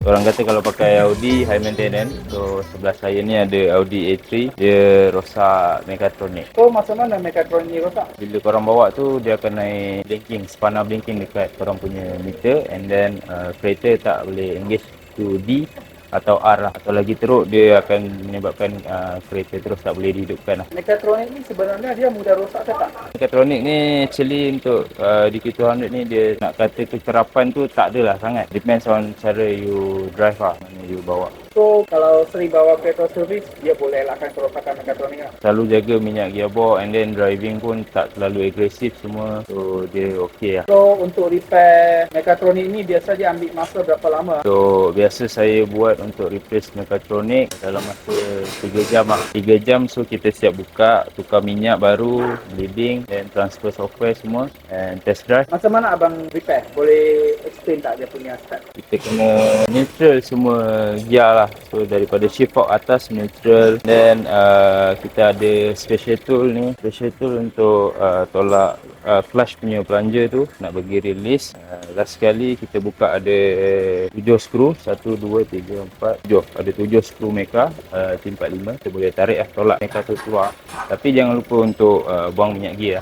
Orang kata kalau pakai Audi high maintenance. So sebelah saya ni ada Audi A3, dia rosak mekatronik. So macam mana mekatronik ni rosak? Bila korang bawa tu dia akan naik blinking, spana blinking dekat korang punya meter, and then kereta tak boleh engage to D atau R lah. Atau lagi teruk dia akan menyebabkan kereta terus tak boleh dihidupkan lah. Mekatronik ni sebenarnya dia mudah rosak ke tak? Mekatronik ni actually untuk DQ200 ni dia nak kata kekerapan tu tak adalah sangat. Depends on cara you drive lah, mana you bawa. So kalau sering bawa kereta servis, dia boleh elakkan kerosakan mekatronik lah. Selalu jaga minyak gearbox, and then driving pun tak terlalu agresif semua. So dia okey lah. So untuk repair mekatronik ni biasa dia ambil masa berapa lama? So biasa saya buat untuk replace mekatronik dalam masa 3 jam lah. 3 jam, so kita siap buka, tukar minyak baru, bleeding, then transfer software semua, and test drive. Macam mana abang repair? Boleh explain tak dia punya step? Kita kena neutral semua gear lah. So daripada shift fork atas neutral, then kita ada special tool ni. Special tool untuk tolak clutch punya plunger tu, nak bagi release. Last sekali kita buka ada 7 skru, 1, 2, 3, 4, 7. Ada 7 skru mecha T45. Kita boleh tarik lah, tolak mecha tu keluar. Tapi jangan lupa untuk buang minyak gear.